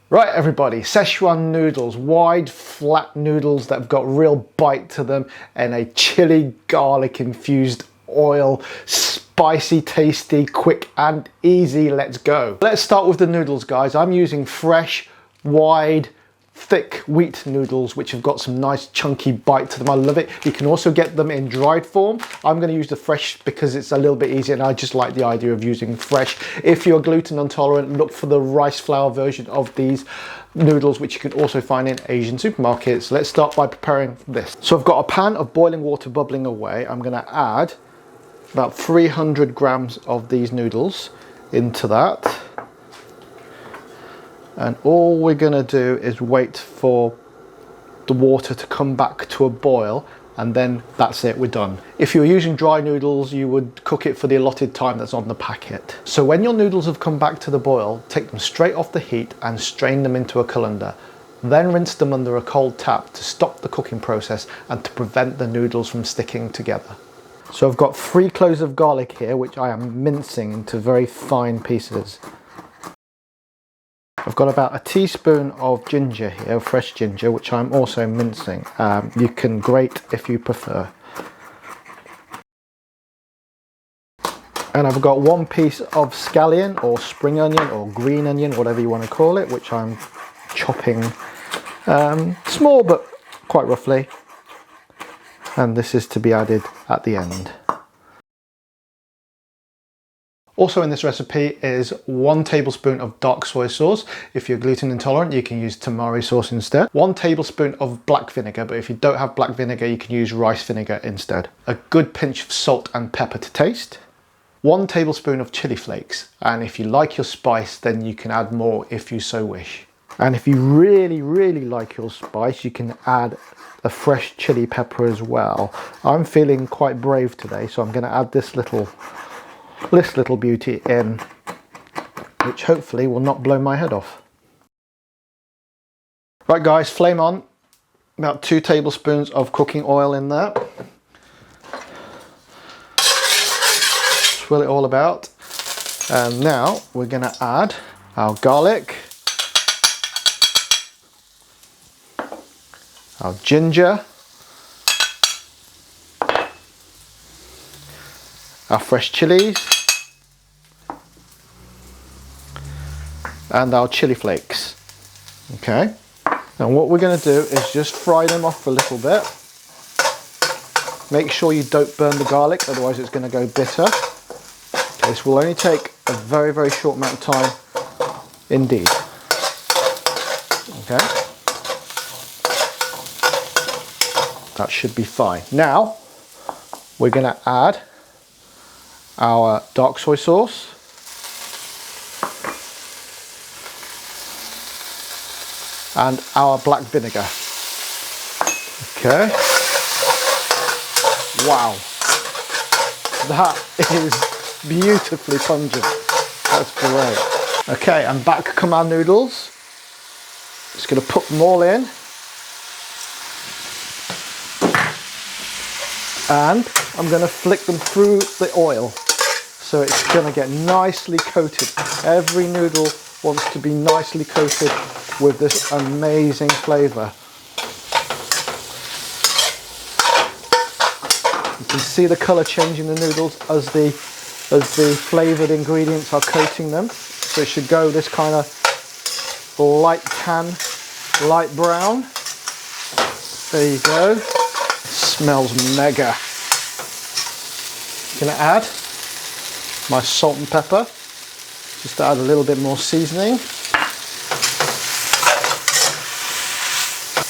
Right everybody, Szechuan noodles, wide flat noodles that have got real bite to them and a chili garlic infused oil, spicy, tasty, quick and easy. Let's go. Let's start with the noodles, guys. I'm using fresh, wide, thick wheat noodles which have got some nice chunky bite to them. I love it. You can also get them in dried form. I'm going to use the fresh because it's a little bit easier and I just like the idea of using fresh. If you're gluten intolerant, look for the rice flour version of these noodles which you can also find in Asian supermarkets. Let's start by preparing this. So I've got a pan of boiling water bubbling away. I'm going to add about 300 grams of these noodles into that. And all we're going to do is wait for the water to come back to a boil, and then that's it, we're done. If you're using dry noodles, you would cook it for the allotted time that's on the packet. So when your noodles have come back to the boil, take them straight off the heat and strain them into a colander. Then rinse them under a cold tap to stop the cooking process and to prevent the noodles from sticking together. So I've got 3 cloves of garlic here, which I am mincing into very fine pieces. I've got about a teaspoon of ginger here, fresh ginger, which I'm also mincing. You can grate if you prefer. And I've got 1 piece of scallion or spring onion or green onion, whatever you want to call it, which I'm chopping small but quite roughly. And this is to be added at the end. Also in this recipe is 1 tablespoon of dark soy sauce. If you're gluten intolerant, you can use tamari sauce instead. 1 tablespoon of black vinegar, but if you don't have black vinegar, you can use rice vinegar instead. A good pinch of salt and pepper to taste. 1 tablespoon of chili flakes, and if you like your spice, then you can add more if you so wish. And if you really like your spice, you can add a fresh chili pepper as well. I'm feeling quite brave today, so I'm going to add this little beauty in, which hopefully will not blow my head off. Right guys, flame on. About 2 tablespoons of cooking oil in there. Swirl it all about. And now we're going to add our garlic, our ginger, our fresh chilies, and our chili flakes. Okay, and what we're going to do is just fry them off a little bit. Make sure you don't burn the garlic, otherwise it's going to go bitter. Okay, this will only take a very short amount of time indeed. Okay, that should be fine. Now we're going to add our dark soy sauce, and our black vinegar. Okay. Wow. That is beautifully pungent. That's great. Okay, and back come our noodles. Just going to put them all in. And I'm going to flick them through the oil. So it's going to get nicely coated. Every noodle wants to be nicely coated with this amazing flavour. You can see the colour changing the noodles as the flavoured ingredients are coating them. So it should go this kind of light tan, light brown. There you go. It smells mega. I'm going to add my salt and pepper, just to add a little bit more seasoning.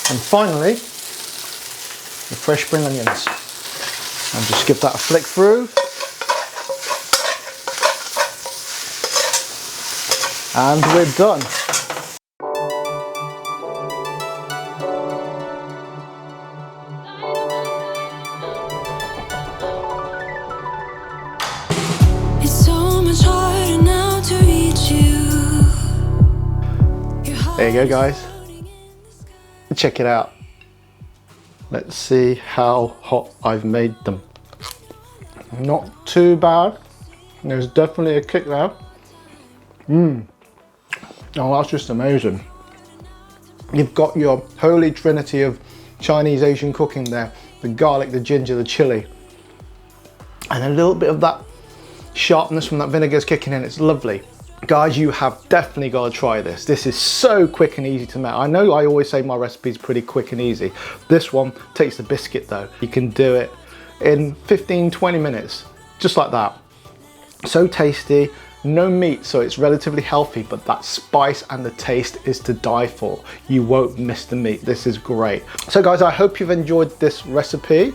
And finally, the fresh spring onions. And just give that a flick through. And we're done. There you go guys, check it out. Let's see how hot I've made them. Not too bad, there's definitely a kick there. Oh, that's just amazing. You've got your holy trinity of Chinese Asian cooking there. The garlic, the ginger, the chili. And a little bit of that sharpness from that vinegar is kicking in. It's lovely. Guys, you have definitely got to try this. This is so quick and easy to make. I know I always say my recipe is pretty quick and easy. This one takes the biscuit though. You can do it in 15-20 minutes, just like that. So tasty, no meat, so it's relatively healthy, but that spice and the taste is to die for. You won't miss the meat. This is great. So guys, I hope you've enjoyed this recipe.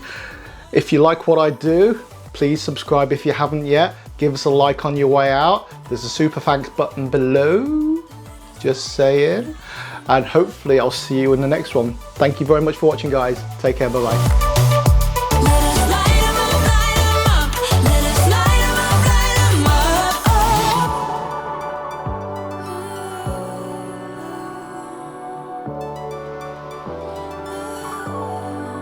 If you like what I do, please subscribe if you haven't yet. Give us a like on your way out. There's a super thanks button below, just saying. And hopefully I'll see you in the next one. Thank you very much for watching, guys. Take care, bye-bye.